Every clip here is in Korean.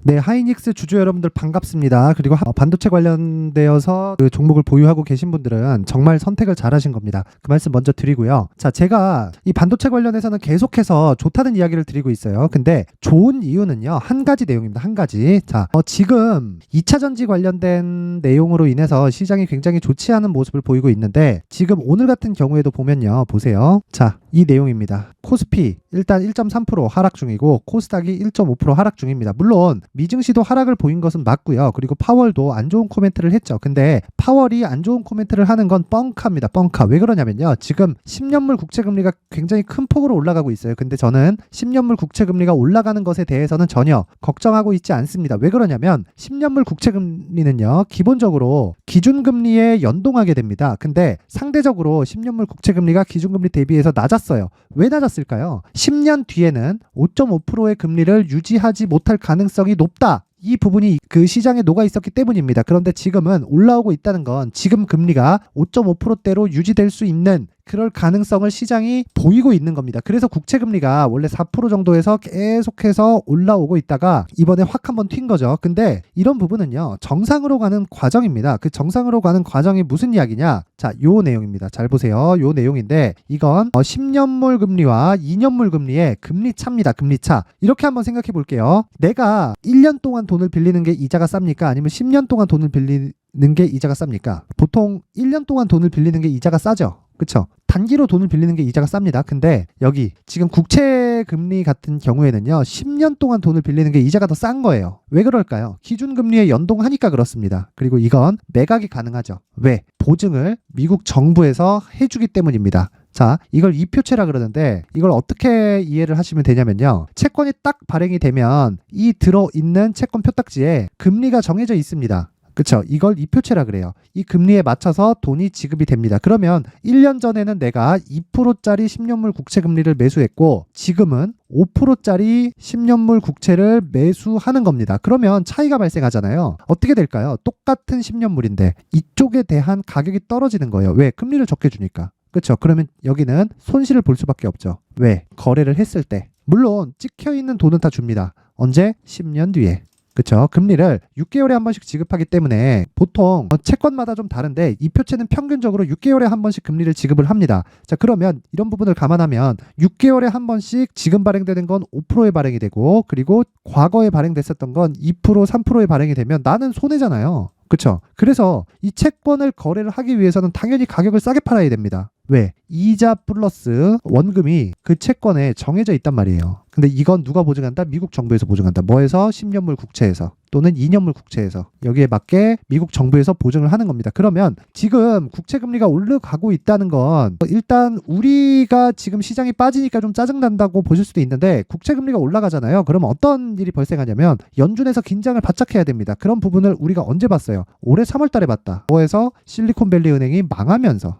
네, 하이닉스 주주 여러분들 반갑습니다. 그리고 반도체 관련되어서 그 종목을 보유하고 계신 분들은 정말 선택을 잘하신 겁니다. 그 말씀 먼저 드리고요. 자, 제가 이 반도체 관련해서는 계속해서 좋다는 이야기를 드리고 있어요. 근데 좋은 이유는요, 한 가지 내용입니다. 한 가지. 자, 지금 2차 전지 관련된 내용으로 인해서 시장이 굉장히 좋지 않은 모습을 보이고 있는데, 지금 오늘 같은 경우에도 보면요, 보세요. 자, 이 내용입니다. 코스피 일단 1.3% 하락 중이고 코스닥이 1.5% 하락 중입니다. 물론 미증시도 하락을 보인 것은 맞고요. 그리고 파월도 안 좋은 코멘트를 했죠. 근데 파월이 안 좋은 코멘트를 하는 건 뻥카입니다. 뻥카. 왜 그러냐면요, 지금 10년물 국채금리가 굉장히 큰 폭으로 올라가고 있어요. 근데 저는 10년물 국채금리가 올라가는 것에 대해서는 전혀 걱정하고 있지 않습니다. 왜 그러냐면 10년물 국채금리는요, 기본적으로 기준금리에 연동하게 됩니다. 근데 상대적으로 10년물 국채금리가 기준금리 대비해서 낮았어요. 왜 낮았을까요? 10년 뒤에는 5.5%의 금리를 유지하지 못할 가능성이 높다. 이 부분이 그 시장에 녹아 있었기 때문입니다. 그런데 지금은 올라오고 있다는 건 지금 금리가 5.5%대로 유지될 수 있는 그럴 가능성을 시장이 보이고 있는 겁니다. 그래서 국채금리가 원래 4% 정도에서 계속해서 올라오고 있다가 이번에 확 한번 튄 거죠. 근데 이런 부분은요, 정상으로 가는 과정입니다. 그 정상으로 가는 과정이 무슨 이야기냐? 자, 요 내용입니다. 잘 보세요. 요 내용인데 이건 10년물 금리와 2년물 금리의 금리 차입니다. 금리 차. 이렇게 한번 생각해 볼게요. 내가 1년 동안 돈을 빌리는 게 이자가 쌉니까? 아니면 10년 동안 돈을 빌리는 게 이자가 쌉니까? 보통 1년 동안 돈을 빌리는 게 이자가 싸죠. 그쵸? 단기로 돈을 빌리는 게 이자가 쌉니다. 근데 여기 지금 국채 금리 같은 경우에는요, 10년 동안 돈을 빌리는 게 이자가 더 싼 거예요. 왜 그럴까요? 기준금리에 연동하니까 그렇습니다. 그리고 이건 매각이 가능하죠. 왜? 보증을 미국 정부에서 해주기 때문입니다. 자, 이걸 이표채라 그러는데 이걸 어떻게 이해를 하시면 되냐면요, 채권이 딱 발행이 되면 이 들어있는 채권 표딱지에 금리가 정해져 있습니다. 그쵸? 이걸 이표채라 그래요. 이 금리에 맞춰서 돈이 지급이 됩니다. 그러면 1년 전에는 내가 2%짜리 10년물 국채 금리를 매수했고 지금은 5%짜리 10년물 국채를 매수하는 겁니다. 그러면 차이가 발생하잖아요. 어떻게 될까요? 똑같은 10년물인데 이쪽에 대한 가격이 떨어지는 거예요. 왜? 금리를 적게 주니까. 그렇죠? 그러면 여기는 손실을 볼 수밖에 없죠. 왜? 거래를 했을 때. 물론 찍혀있는 돈은 다 줍니다. 언제? 10년 뒤에. 그쵸? 금리를 6개월에 한 번씩 지급하기 때문에 보통 채권마다 좀 다른데 이 표채는 평균적으로 6개월에 한 번씩 금리를 지급을 합니다. 자, 그러면 이런 부분을 감안하면 6개월에 한 번씩 지금 발행되는 건 5%에 발행이 되고, 그리고 과거에 발행됐었던 건 2%, 3%에 발행이 되면 나는 손해잖아요. 그쵸? 그래서 이 채권을 거래를 하기 위해서는 당연히 가격을 싸게 팔아야 됩니다. 왜? 이자 플러스 원금이 그 채권에 정해져 있단 말이에요. 근데 이건 누가 보증한다? 미국 정부에서 보증한다. 뭐에서? 10년물 국채에서 또는 2년물 국채에서. 여기에 맞게 미국 정부에서 보증을 하는 겁니다. 그러면 지금 국채금리가 올라가고 있다는 건 일단 우리가 지금 시장이 빠지니까 좀 짜증난다고 보실 수도 있는데, 국채금리가 올라가잖아요. 그럼 어떤 일이 발생하냐면 연준에서 긴장을 바짝 해야 됩니다. 그런 부분을 우리가 언제 봤어요? 올해 3월 달에 봤다. 뭐에서? 실리콘밸리 은행이 망하면서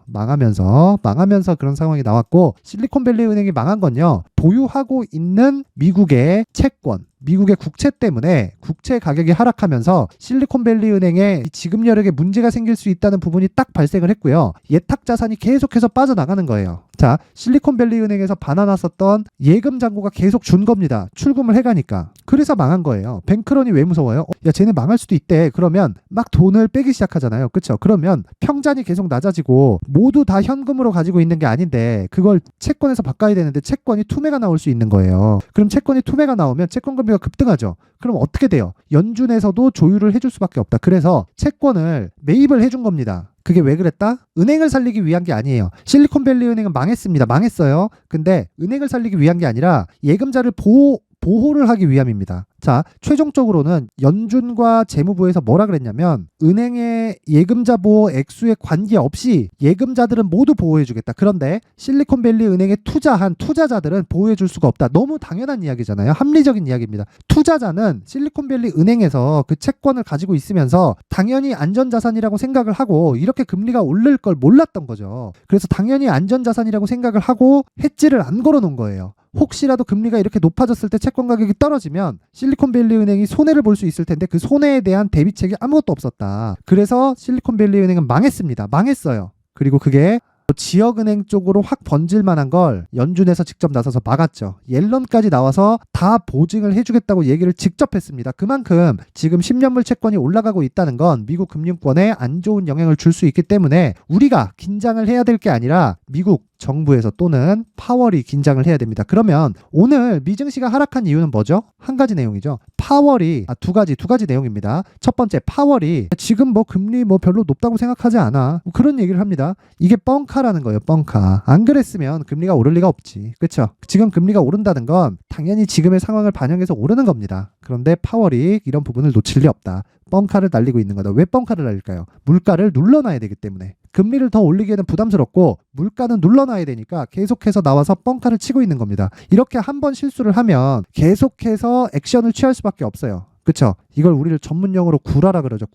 그런 상황이 나왔고, 실리콘밸리 은행이 망한 건요, 보유하고 있는 미국의 채권, 미국의 국채 때문에 국채 가격이 하락하면서 실리콘밸리 은행의 지급 여력에 문제가 생길 수 있다는 부분이 딱 발생을 했고요. 예탁 자산이 계속해서 빠져나가는 거예요. 자, 실리콘밸리 은행에서 반환했었던 예금 잔고가 계속 준 겁니다. 출금을 해가니까. 그래서 망한 거예요. 뱅크런이 왜 무서워요? 야, 쟤네 망할 수도 있대. 그러면 막 돈을 빼기 시작하잖아요. 그쵸? 그러면 평잔이 계속 낮아지고 모두 다 현금으로 가지고 있는 게 아닌데 그걸 채권에서 바꿔야 되는데 채권이 투매가 나올 수 있는 거예요. 그럼 채권이 투매가 나오면 채권 금리가 급등하죠. 그럼 어떻게 돼요? 연준에서도 조율을 해줄 수밖에 없다. 그래서 채권을 매입을 해준 겁니다. 그게 왜 그랬다? 은행을 살리기 위한 게 아니에요. 실리콘밸리 은행은 망했습니다. 망했어요. 근데 은행을 살리기 위한 게 아니라 예금자를 보호를 하기 위함입니다. 자, 최종적으로는 연준과 재무부에서 뭐라 그랬냐면 은행의 예금자 보호 액수에 관계없이 예금자들은 모두 보호해주겠다. 그런데 실리콘밸리 은행에 투자한 투자자들은 보호해줄 수가 없다. 너무 당연한 이야기잖아요. 합리적인 이야기입니다. 투자자는 실리콘밸리 은행에서 그 채권을 가지고 있으면서 당연히 안전자산이라고 생각을 하고 이렇게 금리가 오를 걸 몰랐던 거죠. 그래서 당연히 안전자산이라고 생각을 하고 해지를 안 걸어놓은 거예요. 혹시라도 금리가 이렇게 높아졌을 때 채권 가격이 떨어지면 실리콘밸리 은행이 손해를 볼 수 있을 텐데 그 손해에 대한 대비책이 아무것도 없었다. 그래서 실리콘밸리 은행은 망했습니다. 망했어요. 그리고 그게 지역은행 쪽으로 확 번질 만한 걸 연준에서 직접 나서서 막았죠. 옐런까지 나와서 다 보증을 해주겠다고 얘기를 직접 했습니다. 그만큼 지금 10년물 채권이 올라가고 있다는 건 미국 금융권에 안 좋은 영향을 줄 수 있기 때문에 우리가 긴장을 해야 될 게 아니라 미국 정부에서 또는 파월이 긴장을 해야 됩니다. 그러면 오늘 미증시가 하락한 이유는 뭐죠? 한 가지 내용이죠. 파월이 두 가지 내용입니다. 첫 번째, 파월이 지금 뭐 금리 뭐 별로 높다고 생각하지 않아. 뭐 그런 얘기를 합니다. 이게 뻥카라는 거예요. 뻥카. 안 그랬으면 금리가 오를 리가 없지. 그렇죠? 지금 금리가 오른다는 건 당연히 지금의 상황을 반영해서 오르는 겁니다. 그런데 파월이 이런 부분을 놓칠 리 없다. 뻥카를 날리고 있는 거다. 왜 뻥카를 날릴까요? 물가를 눌러놔야 되기 때문에. 금리를 더 올리기에는 부담스럽고 물가는 눌러놔야 되니까 계속해서 나와서 뻥카를 치고 있는 겁니다. 이렇게 한 번 실수를 하면 계속해서 액션을 취할 수밖에 없어요. 그쵸? 이걸 우리를 전문용어로 구라라 그러죠.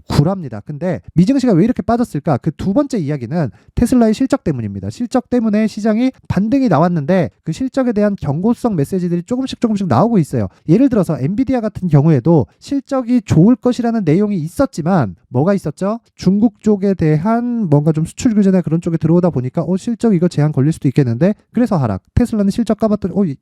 구라입니다. 근데 미증시가 왜 이렇게 빠졌을까? 그 두 번째 이야기는 테슬라의 실적 때문입니다. 실적 때문에 시장이 반등이 나왔는데 그 실적에 대한 경고성 메시지들이 조금씩 나오고 있어요. 예를 들어서 엔비디아 같은 경우에도 실적이 좋을 것이라는 내용이 있었지만 뭐가 있었죠? 중국 쪽에 대한 뭔가 좀 수출 규제나 그런 쪽에 들어오다 보니까 실적 이거 제한 걸릴 수도 있겠는데 그래서 하락. 테슬라는 실적 까봤더니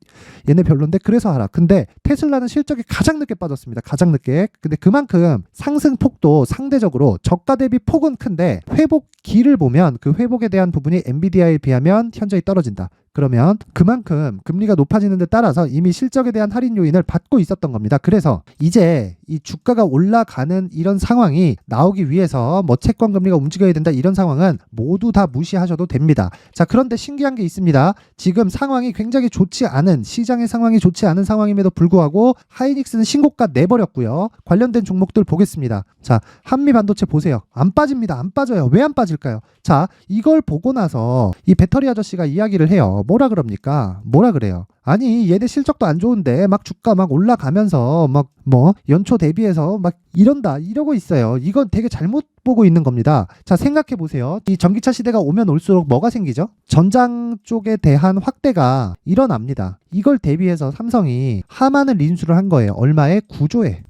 얘네 별론데 그래서 하락. 근데 테슬라는 실적이 가장 늦게 빠졌습니다. 가장 늦게. 근데 그만큼 상승폭도 상대적으로 저가 대비 폭은 큰데 회복기를 보면 그 회복에 대한 부분이 엔비디아에 비하면 현저히 떨어진다. 그러면 그만큼 금리가 높아지는 데 따라서 이미 실적에 대한 할인 요인을 받고 있었던 겁니다. 그래서 이제 이 주가가 올라가는 이런 상황이 나오기 위해서 뭐 채권 금리가 움직여야 된다 이런 상황은 모두 다 무시하셔도 됩니다. 자, 그런데 신기한 게 있습니다. 지금 상황이 굉장히 좋지 않은 시장의 상황이 좋지 않은 상황임에도 불구하고 하이닉스는 신고가 내버렸고요. 관련된 종목들 보겠습니다. 자, 한미 반도체 보세요. 안 빠집니다. 안 빠져요. 왜 안 빠질까요? 자, 이걸 보고 나서 이 배터리 아저씨가 이야기를 해요. 뭐라 그럽니까? 뭐라 그래요? 아니 얘네 실적도 안 좋은데 막 주가 막 올라가면서 막 뭐 연초 대비해서 막 이런다 이러고 있어요. 이건 되게 잘못 보고 있는 겁니다. 자, 생각해 보세요. 이 전기차 시대가 오면 올수록 뭐가 생기죠? 전장 쪽에 대한 확대가 일어납니다. 이걸 대비해서 삼성이 하만을 인수를 한 거예요. 얼마에? 9조에.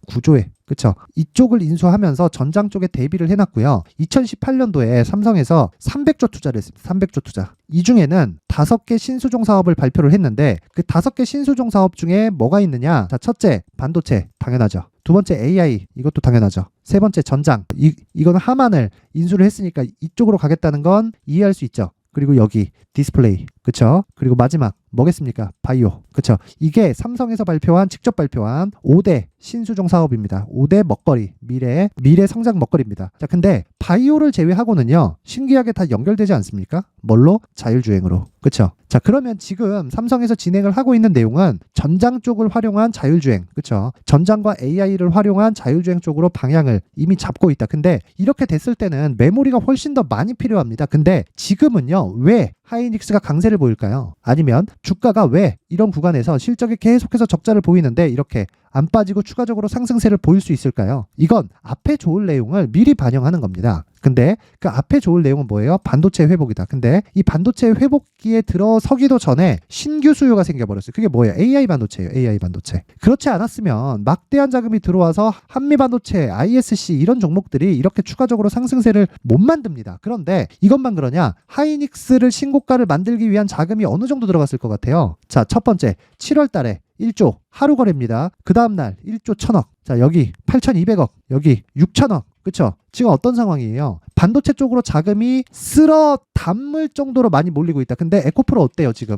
그쵸? 이쪽을 인수하면서 전장 쪽에 대비를 해놨고요. 2018년도에 삼성에서 300조 투자를 했습니다. 300조 투자. 이 중에는 5개 신수종 사업을 발표를 했는데 그 5개 신수종 사업 중에 뭐가 있느냐? 자, 첫째, 반도체. 당연하죠. 두 번째, AI. 이것도 당연하죠. 세 번째, 전장. 이거는 하만을 인수를 했으니까 이쪽으로 가겠다는 건 이해할 수 있죠. 그리고 여기 디스플레이. 그쵸? 그리고 마지막 뭐겠습니까? 바이오. 그쵸? 이게 삼성에서 직접 발표한 5대 신수종 사업입니다. 5대 먹거리, 미래 성장 먹거리입니다. 자, 근데 바이오를 제외하고는요, 신기하게 다 연결되지 않습니까? 뭘로? 자율주행으로. 그쵸? 자, 그러면 지금 삼성에서 진행을 하고 있는 내용은 전장 쪽을 활용한 자율주행. 그쵸? 전장과 AI를 활용한 자율주행 쪽으로 방향을 이미 잡고 있다. 근데 이렇게 됐을 때는 메모리가 훨씬 더 많이 필요합니다. 근데 지금은요, 왜 하이닉스가 강세를 보일까요? 아니면 주가가 왜 이런 구간에서 실적이 계속해서 적자를 보이는데 이렇게 안 빠지고 추가적으로 상승세를 보일 수 있을까요? 이건 앞에 좋을 내용을 미리 반영하는 겁니다. 근데 그 앞에 좋을 내용은 뭐예요? 반도체 회복이다. 근데 이 반도체 회복기에 들어서기도 전에 신규 수요가 생겨버렸어요. 그게 뭐예요? AI 반도체예요. AI 반도체. 그렇지 않았으면 막대한 자금이 들어와서 한미 반도체, ISC 이런 종목들이 이렇게 추가적으로 상승세를 못 만듭니다. 그런데 이것만 그러냐? 하이닉스를 신고가를 만들기 위한 자금이 어느 정도 들어갔을 것 같아요? 자, 첫 번째 7월 달에 1조 하루 거래입니다. 그 다음날 1조 1000억. 자, 여기 8200억. 여기 6000억. 그쵸? 지금 어떤 상황이에요? 반도체 쪽으로 자금이 쓸어 담을 정도로 많이 몰리고 있다. 근데 에코프로 어때요 지금?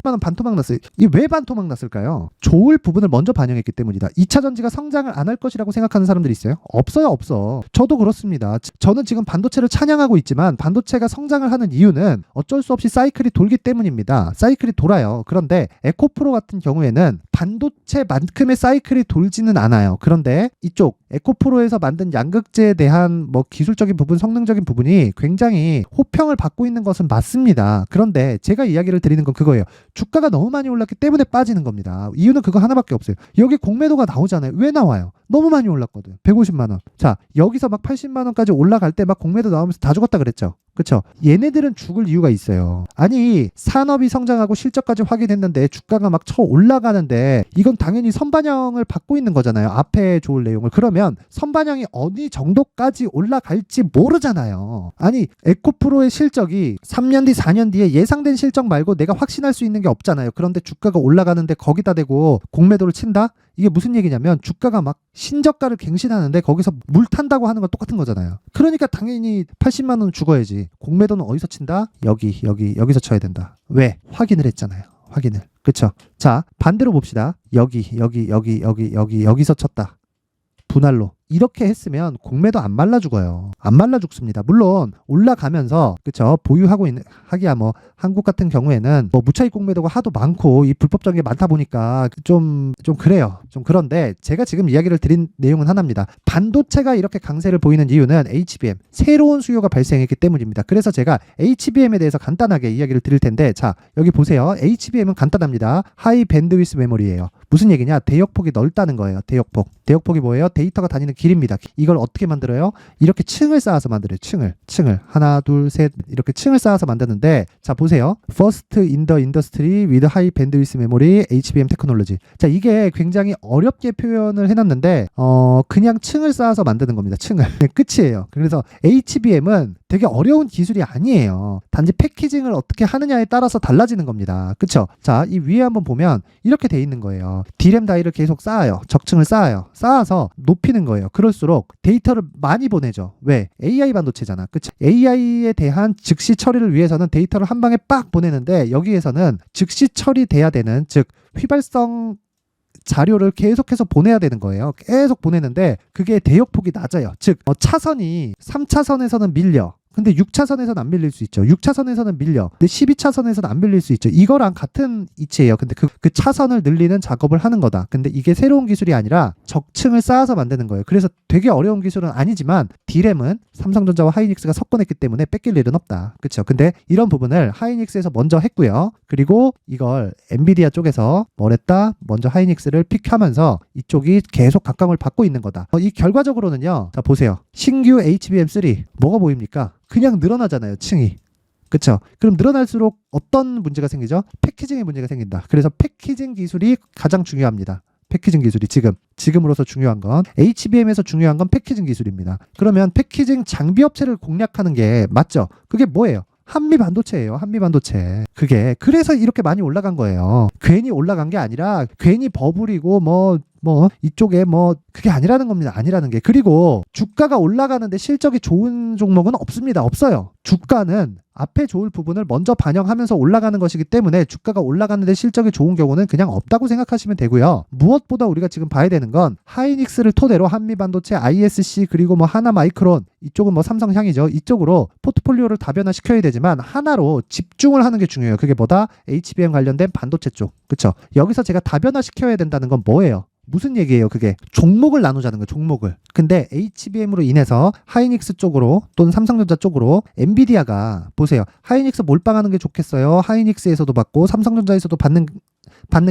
반토막 났어요. 이게 왜 반토막 났을까요? 좋을 부분을 먼저 반영했기 때문이다. 2차 전지가 성장을 안 할 것이라고 생각하는 사람들이 있어요? 없어요, 없어. 저도 그렇습니다. 저는 지금 반도체를 찬양하고 있지만 반도체가 성장을 하는 이유는 어쩔 수 없이 사이클이 돌기 때문입니다. 사이클이 돌아요. 그런데 에코프로 같은 경우에는 반도체만큼의 사이클이 돌지는 않아요. 그런데 이쪽 에코프로에서 만든 양극재에 대한 뭐 기술적인 부분, 성능적인 부분이 굉장히 호평을 받고 있는 것은 맞습니다. 그런데 제가 이야기를 드리는 건 그거예요. 주가가 너무 많이 올랐기 때문에 빠지는 겁니다. 이유는 그거 하나밖에 없어요. 여기 공매도가 나오잖아요. 왜 나와요? 너무 많이 올랐거든. 150만 원. 자, 여기서 막 80만 원까지 올라갈 때 막 공매도 나오면서 다 죽었다 그랬죠. 그쵸? 얘네들은 죽을 이유가 있어요. 아니 산업이 성장하고 실적까지 확인했는데 주가가 막 쳐 올라가는데 이건 당연히 선반영을 받고 있는 거잖아요. 앞에 좋을 내용을. 그러면 선반영이 어느 정도까지 올라갈지 모르잖아요. 아니 에코프로의 실적이 3년 뒤 4년 뒤에 예상된 실적 말고 내가 확신할 수 있는 게 없잖아요. 그런데 주가가 올라가는데 거기다 대고 공매도를 친다? 이게 무슨 얘기냐면 주가가 막 신저가를 갱신하는데 거기서 물 탄다고 하는 건 똑같은 거잖아요. 그러니까 당연히 80만 원 죽어야지. 공매도는 어디서 친다? 여기서 쳐야 된다. 왜? 확인을 했잖아요. 확인을. 그쵸? 자, 반대로 봅시다. 여기서 쳤다. 분할로. 이렇게 했으면 공매도 안 말라 죽어요. 안 말라 죽습니다. 물론 올라가면서 그쵸 보유하고 있는 하기야 뭐 한국 같은 경우에는 뭐 무차익 공매도가 하도 많고 이 불법적인 게 많다 보니까 좀 그래요. 좀 그런데 제가 지금 이야기를 드린 내용은 하나입니다. 반도체가 이렇게 강세를 보이는 이유는 HBM 새로운 수요가 발생했기 때문입니다. 그래서 제가 HBM에 대해서 간단하게 이야기를 드릴 텐데 자 여기 보세요. HBM은 간단합니다. 하이 밴드위스 메모리예요. 무슨 얘기냐? 대역폭이 넓다는 거예요. 대역폭. 대역폭이 뭐예요? 데이터가 다니는 길입니다. 이걸 어떻게 만들어요? 이렇게 층을 쌓아서 만들어요. 층을. 하나, 둘, 셋 이렇게 층을 쌓아서 만드는데 자 보세요. First in the industry with high bandwidth memory HBM technology. 자 이게 굉장히 어렵게 표현을 해놨는데 그냥 층을 쌓아서 만드는 겁니다. 층을. 네, 끝이에요. 그래서 HBM은 되게 어려운 기술이 아니에요. 단지 패키징을 어떻게 하느냐에 따라서 달라지는 겁니다. 그쵸? 자, 이 위에 한번 보면 이렇게 돼 있는 거예요. D램 다이를 계속 쌓아요. 적층을 쌓아서 높이는 거예요. 그럴수록 데이터를 많이 보내죠. 왜? AI 반도체잖아. 그치? AI에 대한 즉시 처리를 위해서는 데이터를 한 방에 빡 보내는데 여기에서는 즉시 처리돼야 되는 즉 휘발성 자료를 계속해서 보내야 되는 거예요. 계속 보내는데 그게 대역폭이 낮아요. 즉 차선이 3차선에서는 밀려. 근데 6차선에서는 안 밀릴 수 있죠. 6차선에서는 밀려. 근데 12차선에서는 안 밀릴 수 있죠. 이거랑 같은 이치예요. 근데 그 차선을 늘리는 작업을 하는 거다. 근데 이게 새로운 기술이 아니라 적층을 쌓아서 만드는 거예요. 그래서 되게 어려운 기술은 아니지만 D램은 삼성전자와 하이닉스가 섞어냈기 때문에 뺏길 일은 없다. 그렇죠? 근데 이런 부분을 하이닉스에서 먼저 했고요. 그리고 이걸 엔비디아 쪽에서 뭘 했다? 먼저 하이닉스를 픽하면서 이쪽이 계속 각광을 받고 있는 거다. 이 결과적으로는요. 자 보세요. 신규 HBM3 뭐가 보입니까? 그냥 늘어나잖아요. 층이. 그쵸? 그럼 늘어날수록 어떤 문제가 생기죠? 패키징의 문제가 생긴다. 그래서 패키징 기술이 가장 중요합니다. 패키징 기술이 지금으로서 중요한 건 HBM에서 중요한 건 패키징 기술입니다. 그러면 패키징 장비 업체를 공략하는 게 맞죠? 그게 뭐예요? 한미 반도체예요. 한미 반도체. 그게 그래서 이렇게 많이 올라간 거예요. 괜히 올라간 게 아니라 괜히 버블이고 이쪽에 그게 아니라는 겁니다. 아니라는 게. 그리고 주가가 올라가는데 실적이 좋은 종목은 없습니다. 없어요. 주가는 앞에 좋을 부분을 먼저 반영하면서 올라가는 것이기 때문에 주가가 올라가는데 실적이 좋은 경우는 그냥 없다고 생각하시면 되고요. 무엇보다 우리가 지금 봐야 되는 건 하이닉스를 토대로 한미반도체, ISC 그리고 하나마이크론 이쪽은 삼성향이죠. 이쪽으로 포트폴리오를 다변화시켜야 되지만 하나로 집중을 하는 게 중요해요. 그게 뭐다? HBM 관련된 반도체 쪽. 그렇죠? 여기서 제가 다변화시켜야 된다는 건 뭐예요? 무슨 얘기예요? 그게 종목을 나누자는 거예요. 종목을. 근데 HBM으로 인해서 하이닉스 쪽으로 또는 삼성전자 쪽으로 엔비디아가 보세요. 하이닉스 몰빵하는 게 좋겠어요? 하이닉스에서도 받고 삼성전자에서도 받는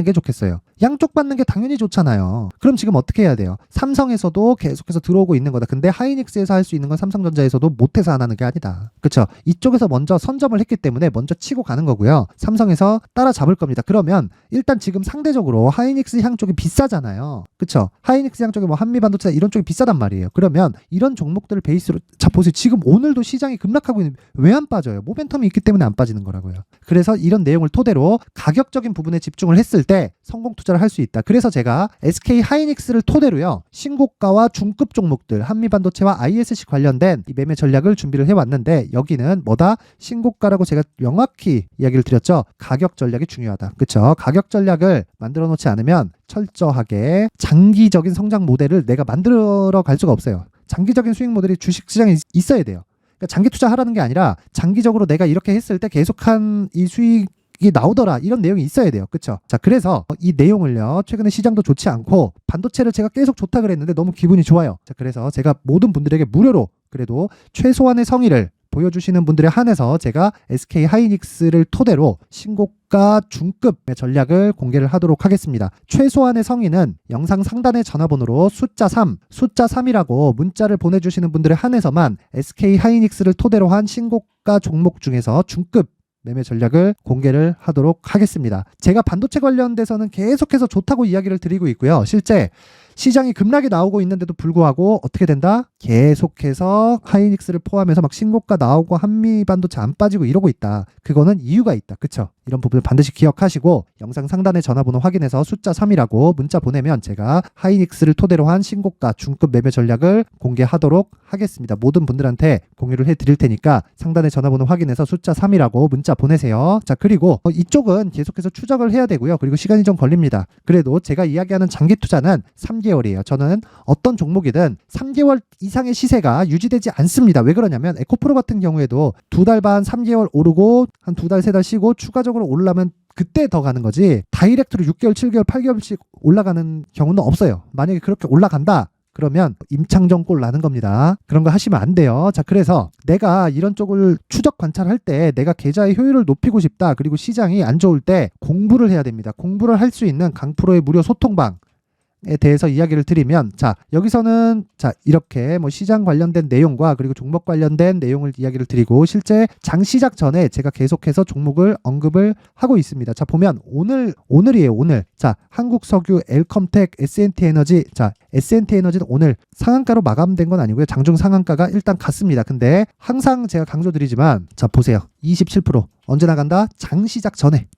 게 좋겠어요. 양쪽 받는 게 당연히 좋잖아요. 그럼 지금 어떻게 해야 돼요? 삼성에서도 계속해서 들어오고 있는 거다. 근데 하이닉스에서 할 수 있는 건 삼성전자에서도 못해서 안 하는 게 아니다. 그렇죠? 이쪽에서 먼저 선점을 했기 때문에 먼저 치고 가는 거고요. 삼성에서 따라잡을 겁니다. 그러면 일단 지금 상대적으로 하이닉스 향 쪽이 비싸잖아요. 그렇죠? 하이닉스 향 쪽에 한미반도체 이런 쪽이 비싸단 말이에요. 그러면 이런 종목들을 베이스로 자 보세요. 지금 오늘도 시장이 급락하고 있는 왜 안 빠져요? 모멘텀이 있기 때문에 안 빠지는 거라고요. 그래서 이런 내용을 토대로 가격적인 부분에 집중을 했을 때 성공 투자를 할 수 있다. 그래서 제가 SK 하이닉스를 토대로요. 신고가와 중급 종목들 한미반도체와 ISC 관련된 이 매매 전략을 준비를 해왔는데 여기는 뭐다? 신고가라고 제가 명확히 이야기를 드렸죠. 가격 전략이 중요하다. 그렇죠? 가격 전략을 만들어 놓지 않으면 철저하게 장기적인 성장 모델을 내가 만들어 갈 수가 없어요. 장기적인 수익 모델이 주식시장에 있어야 돼요. 그러니까 장기 투자하라는 게 아니라 장기적으로 내가 이렇게 했을 때 계속한 이 수익이 나오더라 이런 내용이 있어야 돼요. 그쵸? 자 그래서 이 내용을요 최근에 시장도 좋지 않고 반도체를 제가 계속 좋다 그랬는데 너무 기분이 좋아요. 자 그래서 제가 모든 분들에게 무료로 그래도 최소한의 성의를 보여주시는 분들에 한해서 제가 SK 하이닉스를 토대로 신고가 중급의 전략을 공개를 하도록 하겠습니다. 최소한의 성인은 영상 상단의 전화번호로 숫자 3이라고 문자를 보내주시는 분들에 한해서만 SK 하이닉스를 토대로 한 신고가 종목 중에서 중급 매매 전략을 공개를 하도록 하겠습니다. 제가 반도체 관련돼서는 계속해서 좋다고 이야기를 드리고 있고요. 실제 시장이 급락이 나오고 있는데도 불구하고 어떻게 된다? 계속해서 하이닉스를 포함해서 막 신고가 나오고 한미 반도체 안 빠지고 이러고 있다. 그거는 이유가 있다. 그쵸? 이런 부분을 반드시 기억하시고 영상 상단의 전화번호 확인해서 숫자 3이라고 문자 보내면 제가 하이닉스를 토대로 한 신고가 중급 매매 전략을 공개하도록 하겠습니다. 모든 분들한테 공유를 해드릴 테니까 상단의 전화번호 확인해서 숫자 3이라고 문자 보내세요. 자, 그리고 이쪽은 계속해서 추적을 해야 되고요. 그리고 시간이 좀 걸립니다. 그래도 제가 이야기하는 장기 투자는 3개월이에요. 저는 어떤 종목이든 3개월 이상의 시세가 유지되지 않습니다. 왜 그러냐면 에코프로 같은 경우에도 2달 반 3개월 오르고 한 2달 3달 쉬고 추가적으로 올라면 그때 더 가는 거지 다이렉트로 6개월 7개월 8개월씩 올라가는 경우는 없어요. 만약에 그렇게 올라간다 그러면 임창정 꼴 나는 겁니다. 그런 거 하시면 안 돼요. 자, 그래서 내가 이런 쪽을 추적 관찰할 때 내가 계좌의 효율을 높이고 싶다. 그리고 시장이 안 좋을 때 공부를 해야 됩니다. 공부를 할 수 있는 강프로의 무료 소통방 에 대해서 이야기를 드리면 자 여기서는 자 이렇게 뭐 시장 관련된 내용과 그리고 종목 관련된 내용을 이야기를 드리고 실제 장 시작 전에 제가 계속해서 종목을 언급을 하고 있습니다. 자 보면 오늘이에요. 오늘 자 한국석유, 엘컴텍, S&T에너지 자 S&T에너지는 오늘 상한가로 마감된 건 아니고요. 장중 상한가가 일단 갔습니다. 근데 항상 제가 강조드리지만 자 보세요. 27% 언제 나간다? 장 시작 전에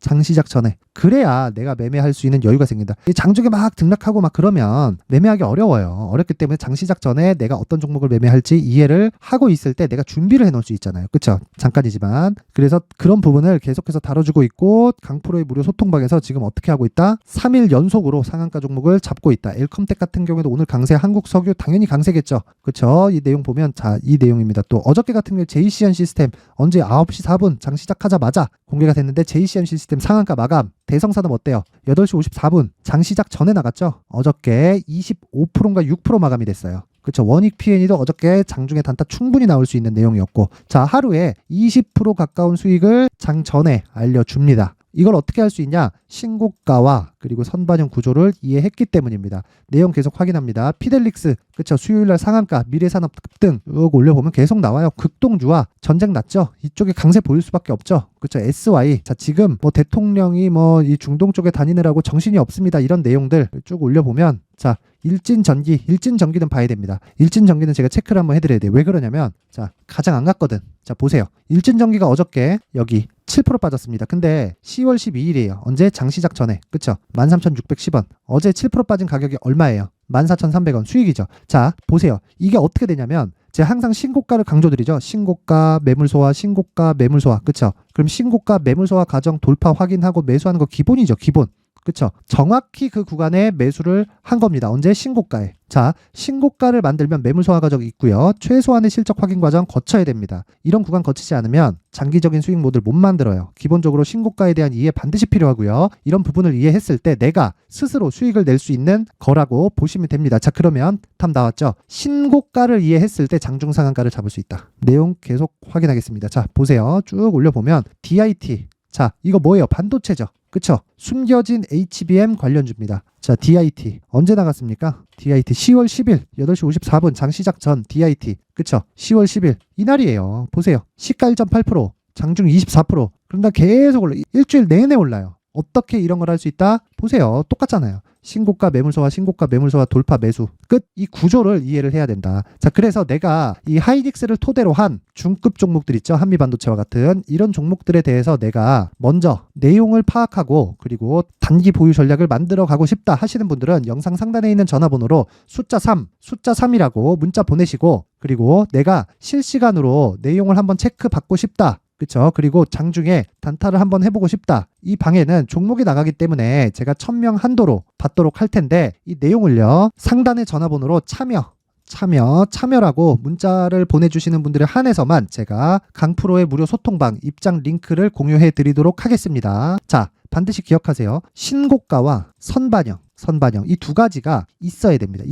그래야 내가 매매할 수 있는 여유가 생긴다. 장중에 막 등락하고 막 그러면 매매하기 어려워요. 어렵기 때문에 장 시작 전에 내가 어떤 종목을 매매할지 이해를 하고 있을 때 내가 준비를 해놓을 수 있잖아요. 그쵸? 잠깐이지만 그래서 그런 부분을 계속해서 다뤄주고 있고 강프로의 무료 소통방에서 지금 어떻게 하고 있다? 3일 연속으로 상한가 종목을 잡고 있다. 엘컴텍 같은 경우에도 오늘 강세, 한국석유 당연히 강세겠죠. 그쵸? 이 내용 보면 자 이 내용입니다. 또 어저께 같은 경우에 JCN 시스템 언제 9시 4분 장 시작하자마자 공개가 됐는데 JCN 시스템 상한가 마감 대성산업 어때요? 8시 54분 장 시작 전에 나갔죠? 어저께 25%인가 6% 마감이 됐어요. 그렇죠. 원익 P&E도 어저께 장중에 단타 충분히 나올 수 있는 내용이었고 자 하루에 20% 가까운 수익을 장 전에 알려줍니다. 이걸 어떻게 할 수 있냐? 신고가와 그리고 선반영 구조를 이해했기 때문입니다. 내용 계속 확인합니다. 피델릭스, 그쵸? 수요일날 상한가, 미래산업 급등 쭉 올려보면 계속 나와요. 극동주와 전쟁 났죠? 이쪽에 강세 보일 수밖에 없죠? 그쵸? SY. 자, 지금 뭐 대통령이 뭐 이 중동 쪽에 다니느라고 정신이 없습니다. 이런 내용들 쭉 올려보면 자, 일진전기는 봐야 됩니다. 일진전기는 제가 체크를 한번 해드려야 돼요. 왜 그러냐면 자, 가장 안 갔거든. 자, 보세요. 일진전기가 어저께 여기 7% 빠졌습니다. 근데 10월 12일이에요. 언제? 장시작 전에. 그쵸? 13,610원. 어제 7% 빠진 가격이 얼마예요? 14,300원. 수익이죠. 자, 보세요. 이게 어떻게 되냐면 제가 항상 신고가를 강조드리죠. 신고가, 매물소화, 신고가, 매물소화. 그쵸? 그럼 신고가, 매물소화 과정 돌파 확인하고 매수하는 거 기본이죠. 기본. 그쵸? 정확히 그 구간에 매수를 한 겁니다. 언제? 신고가에. 자, 신고가를 만들면 매물 소화 과정이 있고요. 최소한의 실적 확인 과정 거쳐야 됩니다. 이런 구간 거치지 않으면 장기적인 수익 모델 못 만들어요. 기본적으로 신고가에 대한 이해 반드시 필요하고요. 이런 부분을 이해했을 때 내가 스스로 수익을 낼 수 있는 거라고 보시면 됩니다. 자, 그러면 답 나왔죠? 신고가를 이해했을 때 장중 상한가를 잡을 수 있다. 내용 계속 확인하겠습니다. 자, 보세요. 쭉 올려보면 DIT. 자, 이거 뭐예요? 반도체죠. 그쵸? 숨겨진 HBM 관련주입니다. 자, DIT. 언제 나갔습니까? DIT 10월 10일 8시 54분 장시작 전 DIT. 그쵸? 10월 10일. 이날이에요. 보세요. 시가 1.8%, 장중 24%. 그런다 계속 올라. 일주일 내내 올라요. 어떻게 이런 걸 할 수 있다? 보세요. 똑같잖아요. 신고가 매물소화, 신고가 매물소화, 돌파 매수. 끝. 이 구조를 이해를 해야 된다. 자, 그래서 내가 이 하이닉스를 토대로 한 중급 종목들 있죠. 한미반도체와 같은 이런 종목들에 대해서 내가 먼저 내용을 파악하고 그리고 단기 보유 전략을 만들어 가고 싶다 하시는 분들은 영상 상단에 있는 전화번호로 숫자 3이라고 문자 보내시고 그리고 내가 실시간으로 내용을 한번 체크받고 싶다. 그렇죠. 그리고 장중에 단타를 한번 해보고 싶다. 이 방에는 종목이 나가기 때문에 제가 1000명 한도로 받도록 할 텐데 이 내용을요. 상단의 전화번호로 참여라고 문자를 보내주시는 분들에 한해서만 제가 강프로의 무료 소통방 입장 링크를 공유해 드리도록 하겠습니다. 자, 반드시 기억하세요. 신고가와 선반영 이 두 가지가 있어야 됩니다.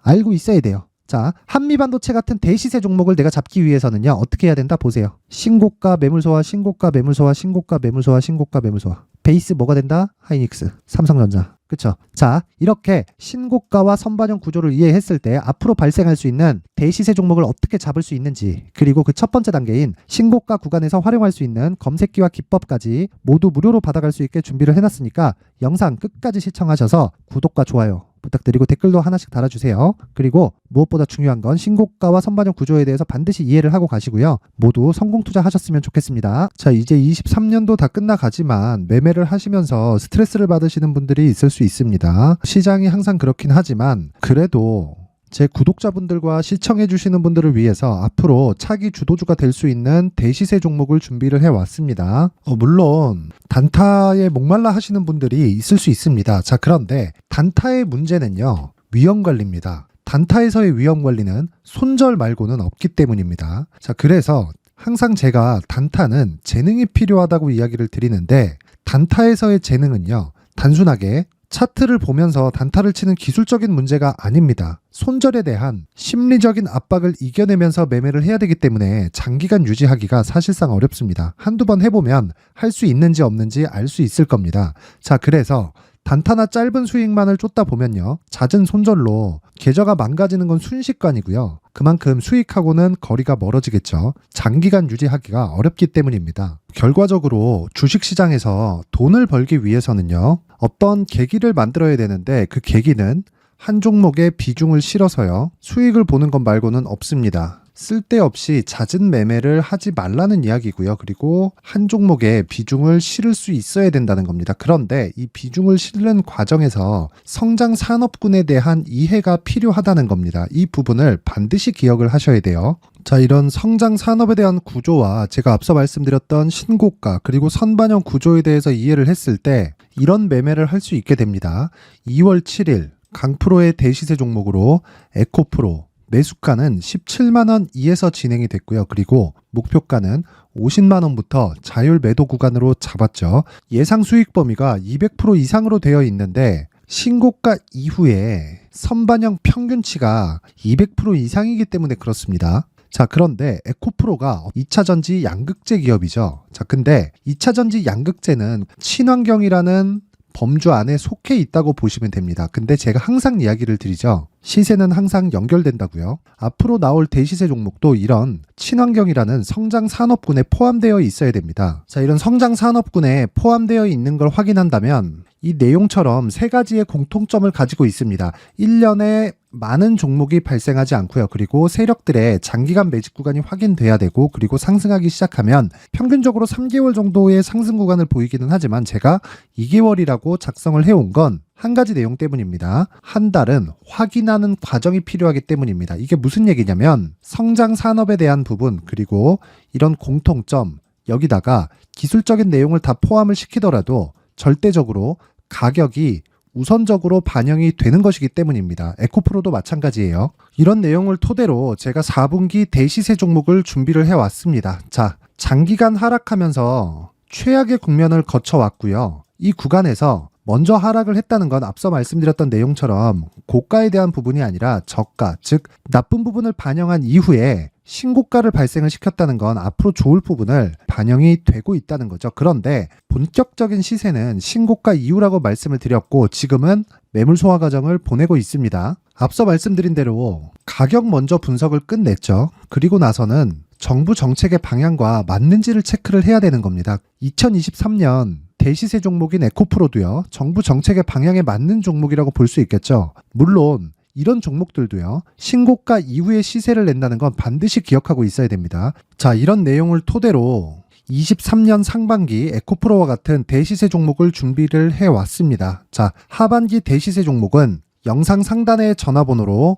알고 있어야 돼요. 자, 한미반도체 같은 대시세 종목을 내가 잡기 위해서는요. 어떻게 해야 된다? 보세요. 신고가 매물소화, 신고가 매물소화, 신고가 매물소화, 신고가 매물소화. 베이스 뭐가 된다? 하이닉스, 삼성전자. 그쵸? 자, 이렇게 신고가와 선반영 구조를 이해했을 때 앞으로 발생할 수 있는 대시세 종목을 어떻게 잡을 수 있는지, 그리고 그 첫 번째 단계인 신고가 구간에서 활용할 수 있는 검색기와 기법까지 모두 무료로 받아갈 수 있게 준비를 해놨으니까 영상 끝까지 시청하셔서 구독과 좋아요 부탁드리고 댓글도 하나씩 달아주세요. 그리고 무엇보다 중요한 건 신고가와 선반영 구조에 대해서 반드시 이해를 하고 가시고요. 모두 성공 투자하셨으면 좋겠습니다. 자, 이제 23년도 다 끝나가지만 매매를 하시면서 스트레스를 받으시는 분들이 있을 수 있습니다. 시장이 항상 그렇긴 하지만 그래도 제 구독자분들과 시청해주시는 분들을 위해서 앞으로 차기 주도주가 될 수 있는 대시세 종목을 준비를 해왔습니다. 물론 단타에 목말라 하시는 분들이 있을 수 있습니다. 자, 그런데 단타의 문제는요, 위험관리입니다. 단타에서의 위험관리는 손절 말고는 없기 때문입니다. 자, 그래서 항상 제가 단타는 재능이 필요하다고 이야기를 드리는데, 단타에서의 재능은요, 단순하게 차트를 보면서 단타를 치는 기술적인 문제가 아닙니다. 손절에 대한 심리적인 압박을 이겨내면서 매매를 해야 되기 때문에 장기간 유지하기가 사실상 어렵습니다. 한두 번 해보면 할 수 있는지 없는지 알 수 있을 겁니다. 자, 그래서 단타나 짧은 수익만을 쫓다 보면요, 잦은 손절로 계좌가 망가지는 건 순식간이고요. 그만큼 수익하고는 거리가 멀어지겠죠. 장기간 유지하기가 어렵기 때문입니다. 결과적으로 주식시장에서 돈을 벌기 위해서는요, 어떤 계기를 만들어야 되는데 그 계기는 한 종목에 비중을 실어서요, 수익을 보는 것 말고는 없습니다. 쓸데없이 잦은 매매를 하지 말라는 이야기고요. 그리고 한 종목에 비중을 실을 수 있어야 된다는 겁니다. 그런데 이 비중을 실는 과정에서 성장 산업군에 대한 이해가 필요하다는 겁니다. 이 부분을 반드시 기억을 하셔야 돼요. 자, 이런 성장 산업에 대한 구조와 제가 앞서 말씀드렸던 신고가 그리고 선반영 구조에 대해서 이해를 했을 때 이런 매매를 할 수 있게 됩니다. 2월 7일 강프로의 대시세 종목으로 에코프로 매수가는 17만원 이에서 진행이 됐고요. 그리고 목표가는 50만원부터 자율 매도 구간으로 잡았죠. 예상 수익 범위가 200% 이상으로 되어 있는데 신고가 이후에 선반영 평균치가 200% 이상이기 때문에 그렇습니다. 자, 그런데 에코프로가 2차전지 양극재 기업이죠. 자, 근데 2차전지 양극재는 친환경이라는 범주 안에 속해 있다고 보시면 됩니다. 근데 제가 항상 이야기를 드리죠. 시세는 항상 연결된다고요. 앞으로 나올 대시세 종목도 이런 친환경이라는 성장 산업군에 포함되어 있어야 됩니다. 자, 이런 성장 산업군에 포함되어 있는 걸 확인한다면 이 내용처럼 세 가지의 공통점을 가지고 있습니다. 1년에 많은 종목이 발생하지 않고요. 그리고 세력들의 장기간 매집 구간이 확인돼야 되고, 그리고 상승하기 시작하면 평균적으로 3개월 정도의 상승 구간을 보이기는 하지만 제가 2개월이라고 작성을 해온 건 한 가지 내용 때문입니다. 한 달은 확인하는 과정이 필요하기 때문입니다. 이게 무슨 얘기냐면 성장 산업에 대한 부분, 그리고 이런 공통점, 여기다가 기술적인 내용을 다 포함을 시키더라도 절대적으로 가격이 우선적으로 반영이 되는 것이기 때문입니다. 에코프로도 마찬가지예요. 이런 내용을 토대로 제가 4분기 대시세 종목을 준비를 해왔습니다. 자, 장기간 하락하면서 최악의 국면을 거쳐왔고요. 이 구간에서 먼저 하락을 했다는 건 앞서 말씀드렸던 내용처럼 고가에 대한 부분이 아니라 저가, 즉 나쁜 부분을 반영한 이후에 신고가를 발생을 시켰다는 건 앞으로 좋을 부분을 반영이 되고 있다는 거죠. 그런데 본격적인 시세는 신고가 이후라고 말씀을 드렸고 지금은 매물 소화 과정을 보내고 있습니다. 앞서 말씀드린 대로 가격 먼저 분석을 끝냈죠. 그리고 나서는 정부 정책의 방향과 맞는지를 체크를 해야 되는 겁니다. 2023년 대시세 종목인 에코프로도요, 정부 정책의 방향에 맞는 종목이라고 볼 수 있겠죠. 물론 이런 종목들도요, 신고가 이후에 시세를 낸다는 건 반드시 기억하고 있어야 됩니다. 자, 이런 내용을 토대로 23년 상반기 에코프로와 같은 대시세 종목을 준비를 해왔습니다. 자, 하반기 대시세 종목은 영상 상단의 전화번호로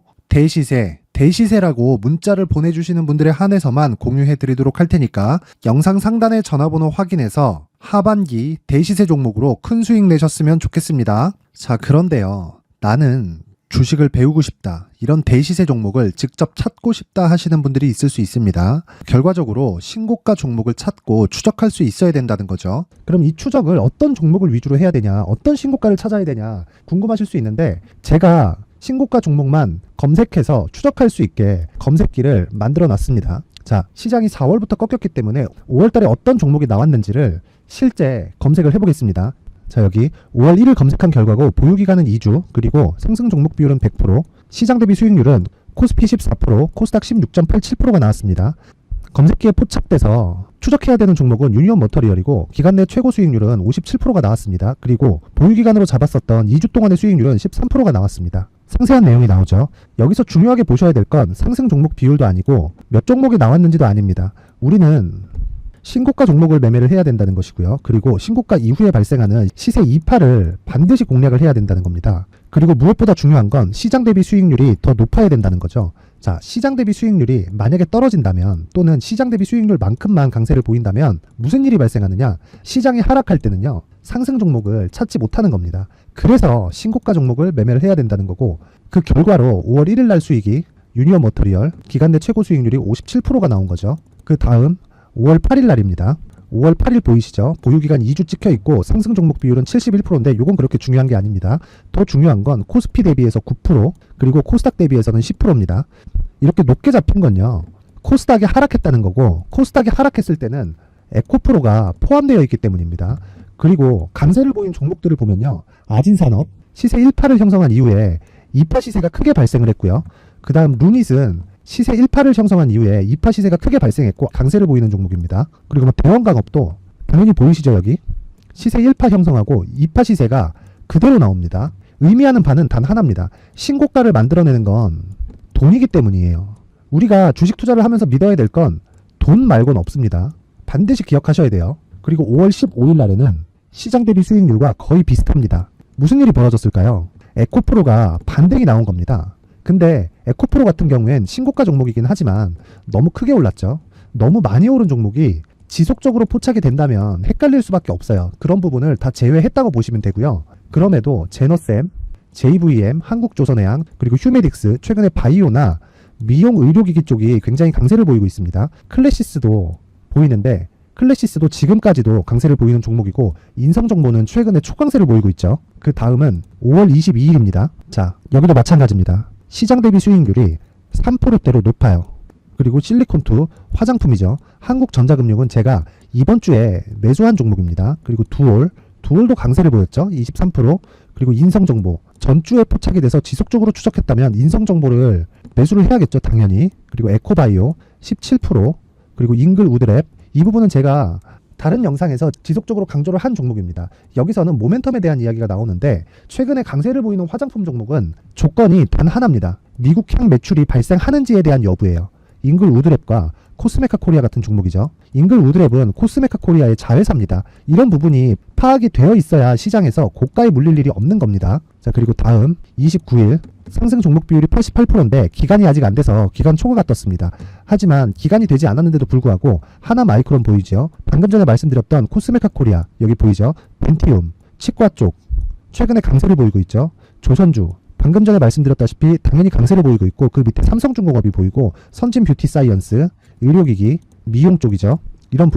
대시세라고 문자를 보내주시는 분들에 한해서만 공유해 드리도록 할 테니까 영상 상단의 전화번호 확인해서 하반기 대시세 종목으로 큰 수익 내셨으면 좋겠습니다. 자, 그런데요, 나는 주식을 배우고 싶다, 이런 대시세 종목을 직접 찾고 싶다 하시는 분들이 있을 수 있습니다. 결과적으로 신고가 종목을 찾고 추적할 수 있어야 된다는 거죠. 그럼 이 추적을 어떤 종목을 위주로 해야 되냐, 어떤 신고가를 찾아야 되냐 궁금하실 수 있는데 제가 신고가 종목만 검색해서 추적할 수 있게 검색기를 만들어 놨습니다. 자, 시장이 4월부터 꺾였기 때문에 5월 달에 어떤 종목이 나왔는지를 실제 검색을 해보겠습니다. 자, 여기 5월 1일 검색한 결과고 보유기간은 2주, 그리고 상승 종목 비율은 100%, 시장 대비 수익률은 코스피 14%, 코스닥 16.87%가 나왔습니다. 검색기에 포착돼서 추적해야 되는 종목은 유니온 머터리얼이고 기간 내 최고 수익률은 57%가 나왔습니다. 그리고 보유기간으로 잡았었던 2주 동안의 수익률은 13%가 나왔습니다. 상세한 내용이 나오죠. 여기서 중요하게 보셔야 될 건 상승 종목 비율도 아니고 몇 종목이 나왔는지도 아닙니다. 우리는 신고가 종목을 매매를 해야 된다는 것이고요. 그리고 신고가 이후에 발생하는 시세 이파를 반드시 공략을 해야 된다는 겁니다. 그리고 무엇보다 중요한 건 시장 대비 수익률이 더 높아야 된다는 거죠. 자, 시장 대비 수익률이 만약에 떨어진다면 또는 시장 대비 수익률만큼만 강세를 보인다면 무슨 일이 발생하느냐? 시장이 하락할 때는요, 상승 종목을 찾지 못하는 겁니다. 그래서 신고가 종목을 매매를 해야 된다는 거고, 그 결과로 5월 1일 날 수익이 유니온 머터리얼 기간 내 최고 수익률이 57%가 나온 거죠. 그 다음 5월 8일 날입니다. 5월 8일 보이시죠? 보유기간 2주 찍혀 있고 상승 종목 비율은 71%인데 이건 그렇게 중요한 게 아닙니다. 더 중요한 건 코스피 대비해서 9%, 그리고 코스닥 대비해서는 10%입니다. 이렇게 높게 잡힌 건요, 코스닥이 하락했다는 거고, 코스닥이 하락했을 때는 에코프로가 포함되어 있기 때문입니다. 그리고 강세를 보인 종목들을 보면요, 아진산업 시세 1파를 형성한 이후에 2파 시세가 크게 발생을 했고요. 그 다음 루닛은 시세 1파를 형성한 이후에 2파 시세가 크게 발생했고 강세를 보이는 종목입니다. 그리고 뭐 대원강업도 당연히 보이시죠? 여기 시세 1파 형성하고 2파 시세가 그대로 나옵니다. 의미하는 바는 단 하나입니다. 신고가를 만들어내는 건 돈이기 때문이에요. 우리가 주식 투자를 하면서 믿어야 될 건 돈 말고는 없습니다. 반드시 기억하셔야 돼요. 그리고 5월 15일 날에는 시장 대비 수익률과 거의 비슷합니다. 무슨 일이 벌어졌을까요? 에코프로가 반등이 나온 겁니다. 근데 에코프로 같은 경우엔 신고가 종목이긴 하지만 너무 크게 올랐죠. 너무 많이 오른 종목이 지속적으로 포착이 된다면 헷갈릴 수밖에 없어요. 그런 부분을 다 제외했다고 보시면 되고요. 그럼에도 제너셈, JVM, 한국조선해양, 그리고 휴메딕스, 최근에 바이오나 미용 의료기기 쪽이 굉장히 강세를 보이고 있습니다. 클래시스도 보이는데 클래시스도 지금까지도 강세를 보이는 종목이고 인성정보는 최근에 초강세를 보이고 있죠. 그 다음은 5월 22일입니다. 자, 여기도 마찬가지입니다. 시장 대비 수익률이 3%대로 높아요. 그리고 실리콘2 화장품이죠. 한국전자금융은 제가 이번 주에 매수한 종목입니다. 그리고 두올도 강세를 보였죠. 23%. 그리고 인성정보 전주에 포착이 돼서 지속적으로 추적했다면 인성정보를 매수를 해야겠죠. 당연히. 그리고 에코바이오 17%. 그리고 잉글우드랩 이 부분은 제가 다른 영상에서 지속적으로 강조를 한 종목입니다. 여기서는 모멘텀에 대한 이야기가 나오는데 최근에 강세를 보이는 화장품 종목은 조건이 단 하나입니다. 미국향 매출이 발생하는지에 대한 여부예요. 잉글우드랩과 코스메카 코리아 같은 종목이죠. 잉글우드랩은 코스메카 코리아의 자회사입니다. 이런 부분이 파악이 되어 있어야 시장에서 고가에 물릴 일이 없는 겁니다. 자, 그리고 다음 29일 상승 종목 비율이 88%인데 기간이 아직 안 돼서 기간 초과가 떴습니다. 하지만 기간이 되지 않았는데도 불구하고 하나 마이크론 보이죠. 방금 전에 말씀드렸던 코스메카 코리아 여기 보이죠. 벤티움 치과 쪽 최근에 강세를 보이고 있죠. 조선주 방금 전에 말씀드렸다시피 당연히 강세를 보이고 있고 그 밑에 삼성중공업이 보이고 선진 뷰티 사이언스 의료기기 미용 쪽이죠. 이런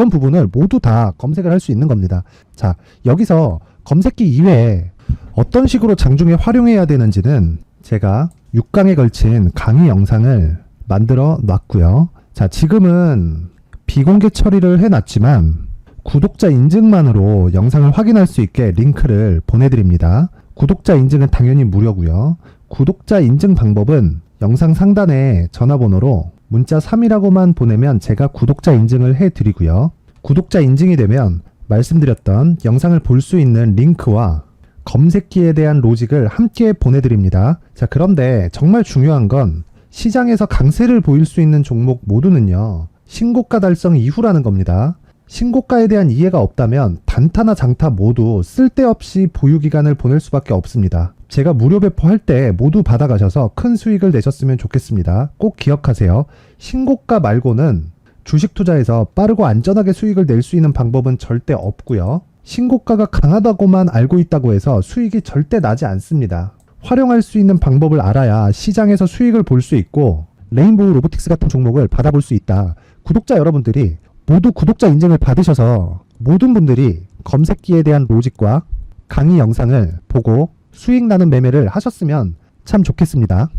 부분을 모두 다 검색을 할 수 있는 겁니다. 자, 여기서 검색기 이외에 어떤 식으로 장중에 활용해야 되는지는 제가 6강에 걸친 강의 영상을 만들어 놨고요. 자, 지금은 비공개 처리를 해놨지만 구독자 인증만으로 영상을 확인할 수 있게 링크를 보내드립니다. 구독자 인증은 당연히 무료고요. 구독자 인증 방법은 영상 상단에 전화번호로 문자 3이라고만 보내면 제가 구독자 인증을 해드리고요. 구독자 인증이 되면 말씀드렸던 영상을 볼 수 있는 링크와 검색기에 대한 로직을 함께 보내드립니다. 자, 그런데 정말 중요한 건 시장에서 강세를 보일 수 있는 종목 모두는요, 신고가 달성 이후라는 겁니다. 신고가에 대한 이해가 없다면 단타나 장타 모두 쓸데없이 보유기간을 보낼 수밖에 없습니다. 제가 무료 배포할 때 모두 받아가셔서 큰 수익을 내셨으면 좋겠습니다. 꼭 기억하세요. 신고가 말고는 주식 투자에서 빠르고 안전하게 수익을 낼 수 있는 방법은 절대 없고요. 신고가가 강하다고만 알고 있다고 해서 수익이 절대 나지 않습니다. 활용할 수 있는 방법을 알아야 시장에서 수익을 볼 수 있고 레인보우 로보틱스 같은 종목을 받아볼 수 있다. 구독자 여러분들이 모두 구독자 인증을 받으셔서 모든 분들이 검색기에 대한 로직과 강의 영상을 보고 수익 나는 매매를 하셨으면 참 좋겠습니다.